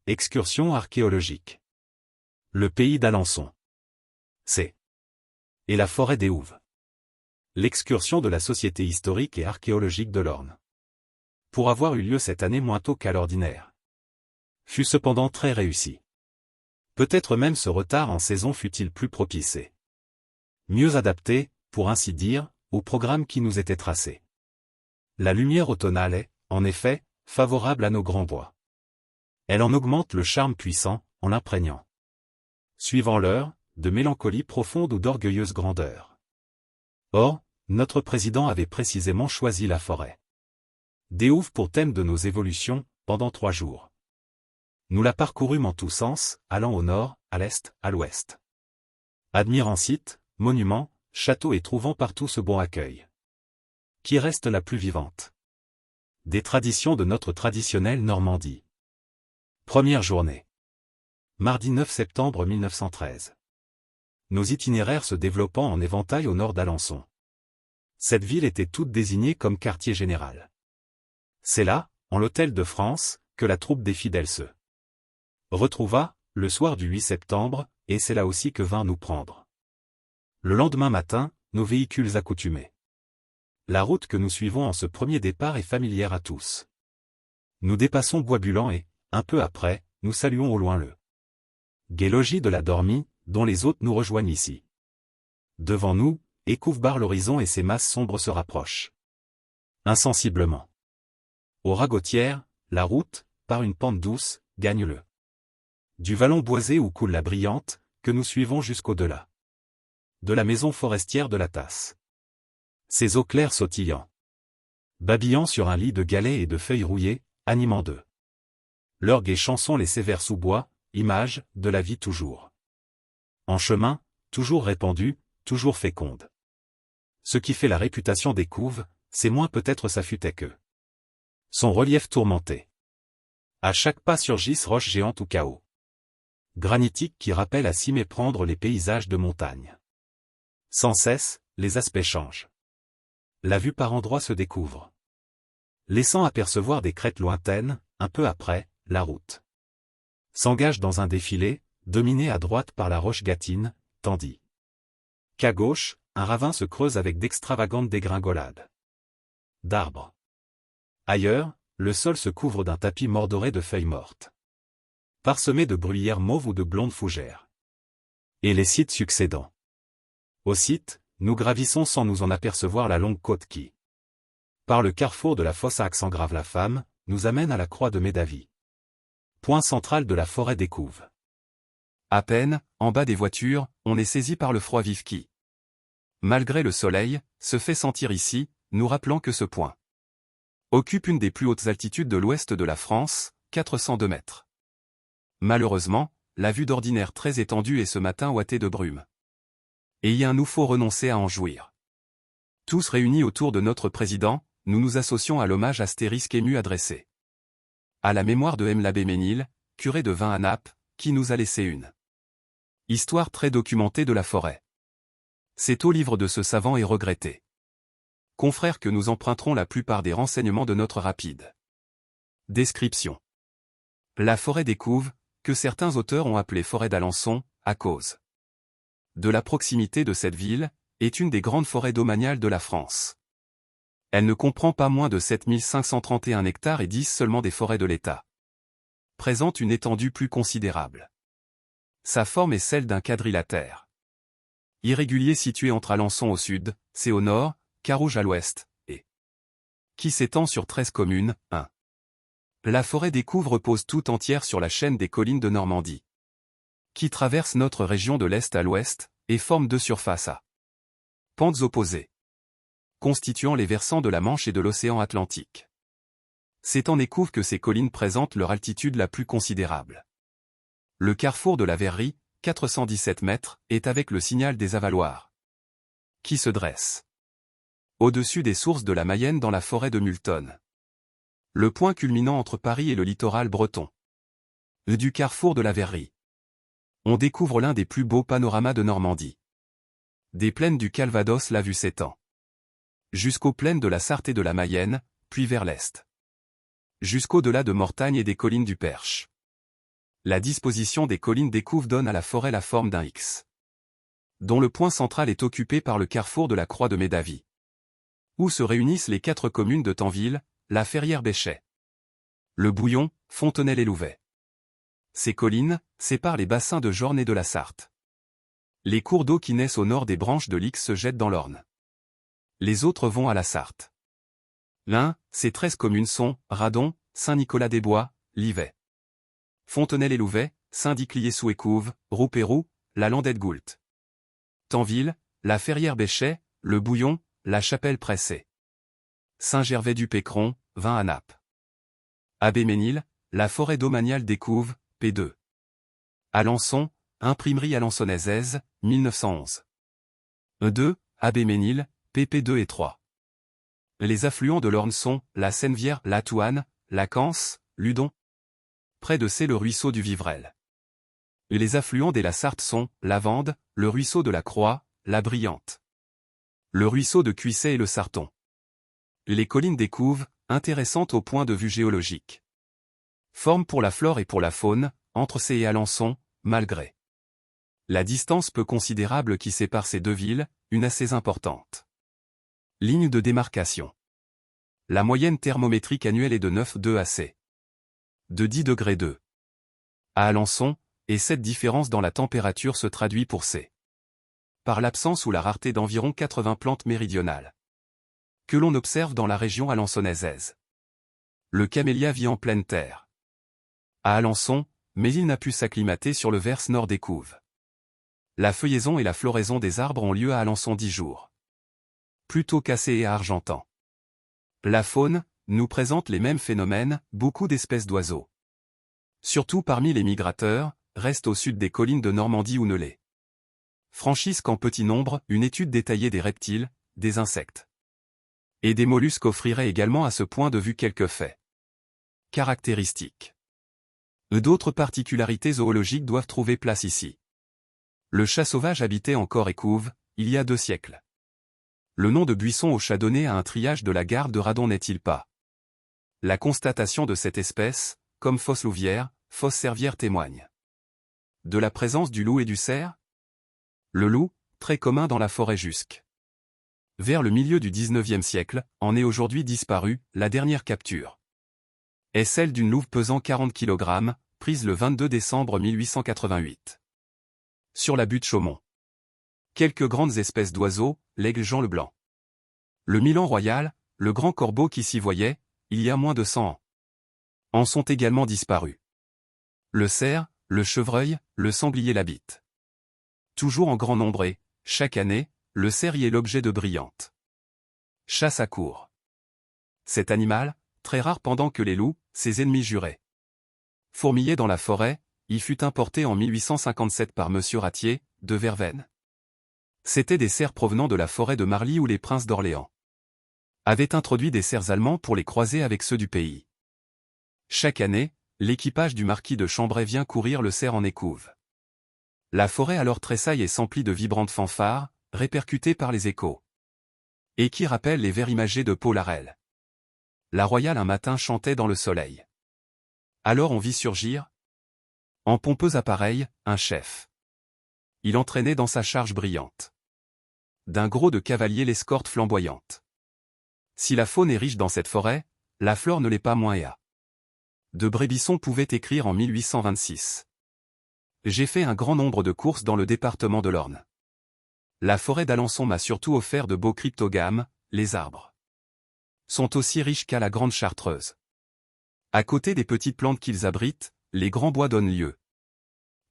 Excursion archéologique. Le pays d'Alençon. C'est. Et la forêt des Houves. L'excursion de la Société historique et archéologique de l'Orne. Pour avoir eu lieu cette année moins tôt qu'à l'ordinaire. Fut cependant très réussi. Peut-être même ce retard en saison fut-il plus propice et mieux adapté, pour ainsi dire, au programme qui nous était tracé. La lumière automnale est, en effet, favorable à nos grands bois. Elle en augmente le charme puissant, en l'imprégnant. Suivant l'heure, de mélancolie profonde ou d'orgueilleuse grandeur. Or, notre président avait précisément choisi la forêt des Houves pour thème de nos évolutions, pendant 3 jours. Nous la parcourûmes en tous sens, allant au nord, à l'est, à l'ouest. Admirant sites, monuments, châteaux et trouvant partout ce bon accueil. Qui reste la plus vivante des traditions de notre traditionnelle Normandie. Première journée. Mardi 9 septembre 1913. Nos itinéraires se développant en éventail au nord d'Alençon. Cette ville était toute désignée comme quartier général. C'est là, en l'hôtel de France, que la troupe des fidèles se retrouva, le soir du 8 septembre, et c'est là aussi que vint nous prendre. Le lendemain matin, nos véhicules accoutumés. La route que nous suivons en ce premier départ est familière à tous. Nous dépassons Bois-Bulan et, un peu après, nous saluons au loin le gai logis de la Dormie, dont les hôtes nous rejoignent ici. Devant nous, Écouves barre l'horizon et ses masses sombres se rapprochent. Insensiblement. Aux Ragotières, la route, par une pente douce, gagne le du vallon boisé où coule la Brillante, que nous suivons jusqu'au-delà de la maison forestière de la Tasse. Ses eaux claires sautillant, babillant sur un lit de galets et de feuilles rouillées, animant d'eux leurs gaies chansons les sévères sous-bois, images de la vie toujours en chemin, toujours répandue, toujours féconde. Ce qui fait la réputation des Couves, c'est moins peut-être sa futaie que son relief tourmenté. À chaque pas surgissent roches géantes ou chaos granitiques qui rappellent à s'y méprendre les paysages de montagne. Sans cesse, les aspects changent. La vue par endroits se découvre, laissant apercevoir des crêtes lointaines. Un peu après, la route s'engage dans un défilé, dominé à droite par la roche Gâtine, tandis qu'à gauche, un ravin se creuse avec d'extravagantes dégringolades d'arbres. Ailleurs, le sol se couvre d'un tapis mordoré de feuilles mortes, parsemé de bruyères mauves ou de blondes fougères. Et les sites succédant aux sites, nous gravissons sans nous en apercevoir la longue côte qui, par le carrefour de la Fosse-Axe-en-Grave-la-Femme, nous amène à la croix de Médavy, point central de la forêt des Couves. À peine, en bas des voitures, on est saisi par le froid vif qui, malgré le soleil, se fait sentir ici, nous rappelant que ce point occupe une des plus hautes altitudes de l'ouest de la France, 402 mètres. Malheureusement, la vue d'ordinaire très étendue est ce matin ouatée de brume. Et il nous faut renoncer à en jouir. Tous réunis autour de notre président, nous nous associons à l'hommage astérisque ému adressé à la mémoire de M. l'abbé Ménil, curé de Vin à Naples, qui nous a laissé une histoire très documentée de la forêt. C'est au livre de ce savant et regretté confrère que nous emprunterons la plupart des renseignements de notre rapide description. La forêt des Couves, que certains auteurs ont appelée forêt d'Alençon, à cause de la proximité de cette ville, est une des grandes forêts domaniales de la France. Elle ne comprend pas moins de 7531 hectares et 10 seulement des forêts de l'État. Présente une étendue plus considérable. Sa forme est celle d'un quadrilatère irrégulier situé entre Alençon au sud, c'est au nord, Carouge à l'ouest, et qui s'étend sur 13 communes, 1. La forêt des Couves repose tout entière sur la chaîne des collines de Normandie, qui traverse notre région de l'est à l'ouest, et forme 2 surfaces à pentes opposées, constituant les versants de la Manche et de l'océan Atlantique. C'est en Écouves que ces collines présentent leur altitude la plus considérable. Le carrefour de la Verrerie, 417 mètres, est avec le signal des Avaloirs, qui se dresse au-dessus des sources de la Mayenne dans la forêt de Multonne. Le point culminant entre Paris et le littoral breton. Du carrefour de la Verrerie, on découvre l'un des plus beaux panoramas de Normandie. Des plaines du Calvados la vue s'étend jusqu'aux plaines de la Sarthe et de la Mayenne, puis vers l'est, jusqu'au-delà de Mortagne et des collines du Perche. La disposition des collines découve donne à la forêt la forme d'un X, dont le point central est occupé par le carrefour de la Croix de Médavy, où se réunissent les 4 communes de Tanville, la Ferrière-Béchet, le Bouillon, Fontenelle et Louvet. Ces collines séparent les bassins de Jorne et de la Sarthe. Les cours d'eau qui naissent au nord des branches de l'Ix se jettent dans l'Orne. Les autres vont à la Sarthe. Ces 13 communes sont Radon, Saint-Nicolas-des-Bois, Livet, Fontenelle et Louvet, Saint-Diclier-sous-Écouves, Roux-Pérou, la Landette-Goult, Tanville, la Ferrière-Béchet, le Bouillon, la Chapelle-Pressée, Saint-Gervais-du-Pécron, Vin à Naples, Abbé-Ménil, la forêt domaniale d'Écouves, P2. Alençon, Imprimerie alençonnaise, 1911. 2, Abbé-Ménil, pp 2 et 3. Les affluents de l'Orne sont la Seinevière, la Touane, la Canse, Ludon. Près de c'est le ruisseau du Vivrel. Les affluents des la Sarthe sont la Vende, le ruisseau de la Croix, la Brillante, le ruisseau de Cuisset et le Sarton. Les collines d'Écouves, intéressantes au point de vue géologique. Forment pour la flore et pour la faune, entre ces et Alençon, malgré la distance peu considérable qui sépare ces deux villes, une assez importante ligne de démarcation. La moyenne thermométrique annuelle est de 9,2 AC. De 10 degrés 2. À Alençon, et cette différence dans la température se traduit pour C. par l'absence ou la rareté d'environ 80 plantes méridionales que l'on observe dans la région alençonnaise. Le camélia vit en pleine terre à Alençon, mais il n'a pu s'acclimater sur le verse nord d'Écouves. La feuillaison et la floraison des arbres ont lieu à Alençon 10 jours. Plutôt cassé et à Argentan. La faune nous présente les mêmes phénomènes, beaucoup d'espèces d'oiseaux. Surtout parmi les migrateurs, restent au sud des collines de Normandie ou Nelay. Franchissent qu'en petit nombre, une étude détaillée des reptiles, des insectes et des mollusques offrirait également à ce point de vue quelques faits caractéristiques. D'autres particularités zoologiques doivent trouver place ici. Le chat sauvage habitait encore Écouves, il y a 2 siècles. Le nom de buisson au chat donné à un triage de la gare de Radon n'est-il pas? La constatation de cette espèce, comme fosse louvière, fosse cervière témoigne de la présence du loup et du cerf. Le loup, très commun dans la forêt jusque vers le milieu du XIXe siècle, en est aujourd'hui disparu. La dernière capture est celle d'une louve pesant 40 kg, prise le 22 décembre 1888. Sur la butte Chaumont. Quelques grandes espèces d'oiseaux, l'aigle Jean Leblanc, le milan royal, le grand corbeau qui s'y voyait, il y a moins de 100 ans, en sont également disparus. Le cerf, le chevreuil, le sanglier l'habitent toujours en grand nombre et, chaque année, le cerf y est l'objet de brillantes chasses à courre. Cet animal, très rare pendant que les loups, ses ennemis jurés, fourmillaient dans la forêt, y fut importé en 1857 par Monsieur Ratier, de Verveine. C'étaient des cerfs provenant de la forêt de Marly où les princes d'Orléans avaient introduit des cerfs allemands pour les croiser avec ceux du pays. Chaque année, l'équipage du marquis de Chambray vient courir le cerf en Écouves. La forêt alors tressaille et s'emplit de vibrantes fanfares, répercutées par les échos, et qui rappellent les vers imagés de Paul Harel. La royale un matin chantait dans le soleil. Alors on vit surgir, en pompeux appareil, un chef. Il entraînait dans sa charge brillante d'un gros de cavaliers l'escorte flamboyante. Si la faune est riche dans cette forêt, la flore ne l'est pas moins et a. De Brébisson pouvait écrire en 1826. J'ai fait un grand nombre de courses dans le département de l'Orne. La forêt d'Alençon m'a surtout offert de beaux cryptogames, les arbres sont aussi riches qu'à la Grande Chartreuse. À côté des petites plantes qu'ils abritent, les grands bois donnent lieu,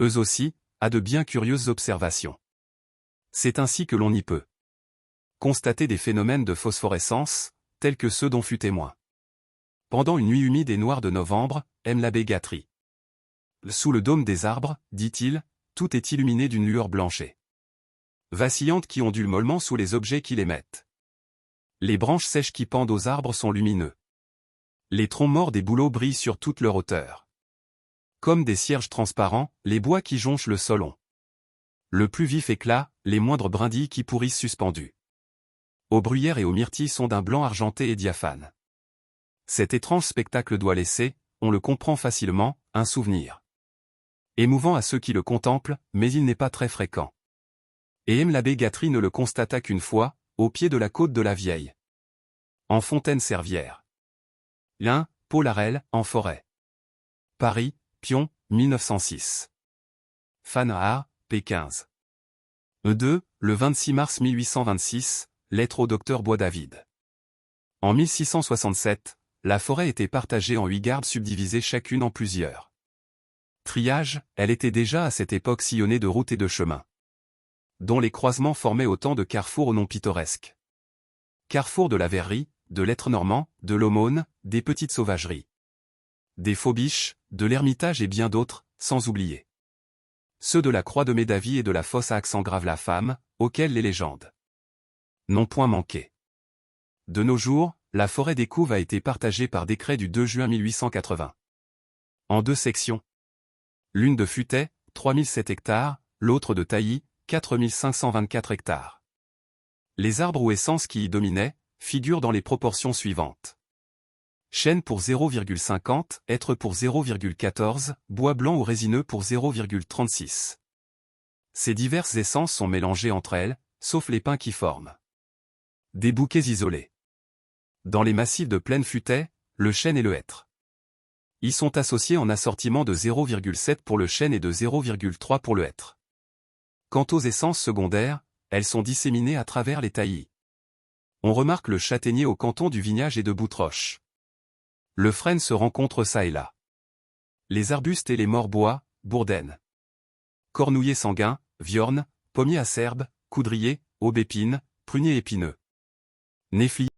eux aussi, à de bien curieuses observations. C'est ainsi que l'on y peut constater des phénomènes de phosphorescence, tels que ceux dont fut témoin pendant une nuit humide et noire de novembre, M. l'abbé Gatry. Sous le dôme des arbres, dit-il, tout est illuminé d'une lueur blanche et vacillante qui ondule mollement sous les objets qui l'émettent. Les branches sèches qui pendent aux arbres sont lumineux. Les troncs morts des bouleaux brillent sur toute leur hauteur. Comme des cierges transparents, les bois qui jonchent le sol ont le plus vif éclat, les moindres brindilles qui pourrissent suspendues aux bruyères et aux myrtilles sont d'un blanc argenté et diaphane. Cet étrange spectacle doit laisser, on le comprend facilement, un souvenir Émouvant à ceux qui le contemplent, mais il n'est pas très fréquent. Et M. l'abbé Guthrie ne le constata qu'une fois, au pied de la côte de la Vieille. En Fontaine-Servière. L'un, Paul Harel, en forêt. Paris, Pion, 1906. Fanard, P15. E2, le 26 mars 1826, lettre au docteur Bois-David. En 1667, la forêt était partagée en 8 gardes subdivisées chacune en plusieurs. Triage, elle était déjà à cette époque sillonnée de routes et de chemins, dont les croisements formaient autant de carrefours au nom pittoresque. Carrefour de la Verrerie, de l'Être normand, de l'Aumône, des Petites Sauvageries, des Faubiches, de l'Ermitage et bien d'autres, sans oublier ceux de la Croix de Médavy et de la fosse à Accent-Grave-la-Femme, auxquels les légendes n'ont point manqué. De nos jours, la forêt des Couves a été partagée par décret du 2 juin 1880. En 2 sections. L'une de Futet, 3007 hectares, l'autre de Tailly, 4524 hectares. Les arbres ou essences qui y dominaient, figurent dans les proportions suivantes. Chêne pour 0,50, hêtre pour 0,14, bois blanc ou résineux pour 0,36. Ces diverses essences sont mélangées entre elles, sauf les pins qui forment des bouquets isolés. Dans les massifs de plaine Futet, le chêne et le hêtre y sont associés en assortiment de 0,7 pour le chêne et de 0,3 pour le hêtre. Quant aux essences secondaires, elles sont disséminées à travers les taillis. On remarque le châtaignier au canton du Vignage et de Boutroche. Le frêne se rencontre çà et là. Les arbustes et les morbois, bourdaines. Cornouiller sanguin, viorne, pommier acerbe, coudrier, aubépine, prunier épineux. Néflier.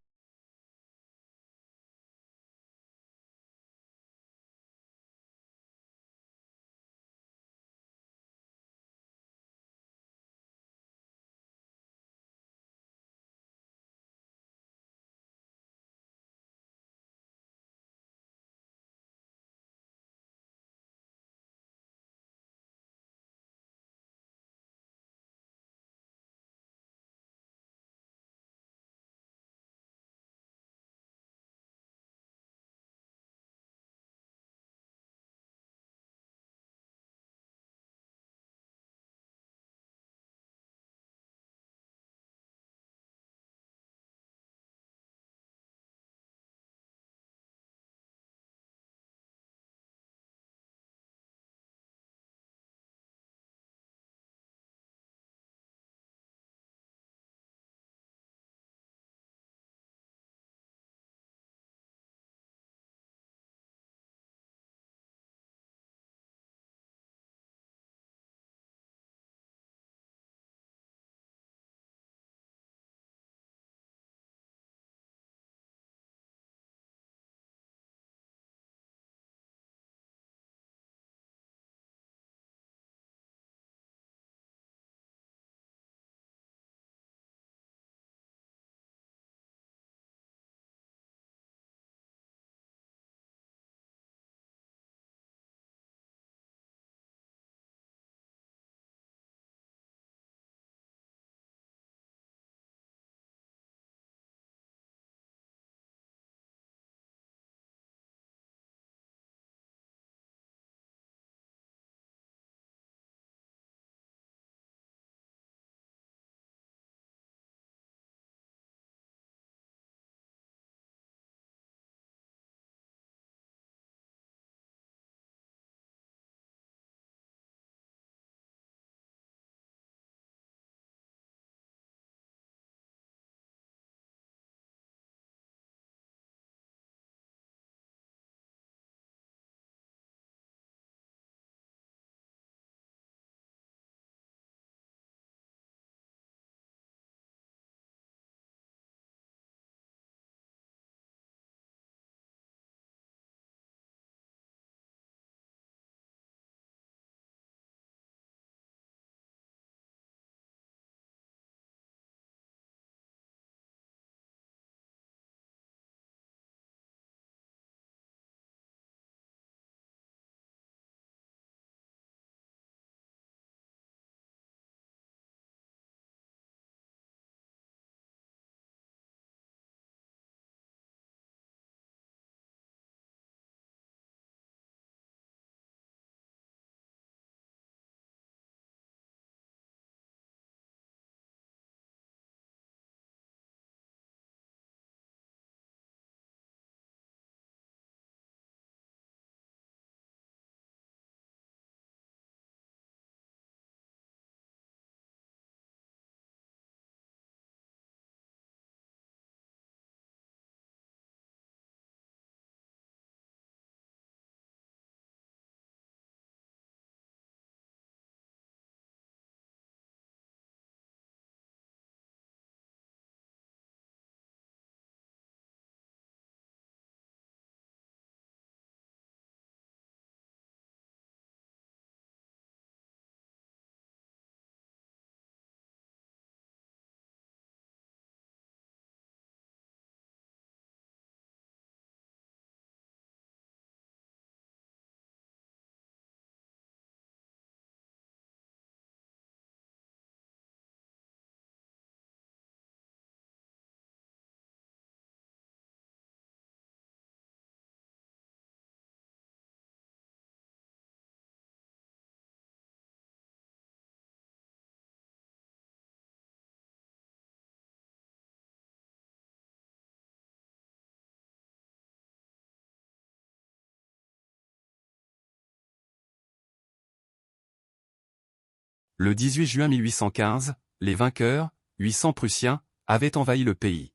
Le 18 juin 1815, les vainqueurs, 800 Prussiens, avaient envahi le pays.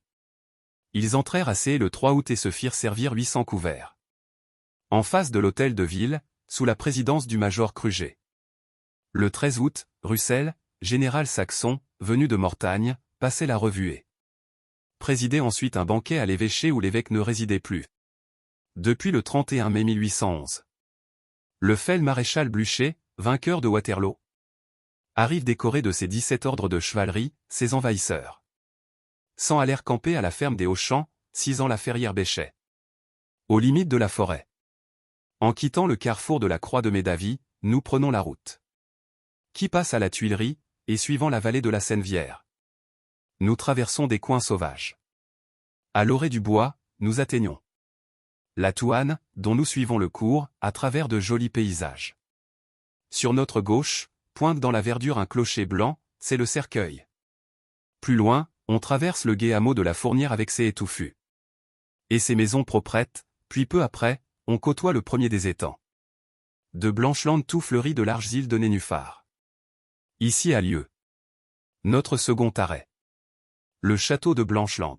Ils entrèrent à Sées le 3 août et se firent servir 800 couverts. En face de l'hôtel de ville, sous la présidence du major Kruger. Le 13 août, Russell, général saxon, venu de Mortagne, passait la revue et présidait ensuite un banquet à l'évêché où l'évêque ne résidait plus. Depuis le 31 mai 1811. Le feld-maréchal Blücher, vainqueur de Waterloo, arrive décoré de ses 17 ordres de chevalerie, ses envahisseurs. Sans aller camper à la ferme des Hauts-Champs, 6 ans la ferrière Béchet. Aux limites de la forêt. En quittant le carrefour de la Croix de Médavy, nous prenons la route qui passe à la Tuilerie, et suivant la vallée de la Seine-Vière. Nous traversons des coins sauvages. À l'orée du bois, nous atteignons la Touanne, dont nous suivons le cours, à travers de jolis paysages. Sur notre gauche, pointe dans la verdure un clocher blanc, c'est le cercueil. Plus loin, on traverse le gai hameau de la Fournière avec ses étouffus et ses maisons proprettes, puis peu après, on côtoie le premier des étangs de Blancheland tout fleuri de larges îles de nénuphars. Ici a lieu notre second arrêt. Le château de Blancheland.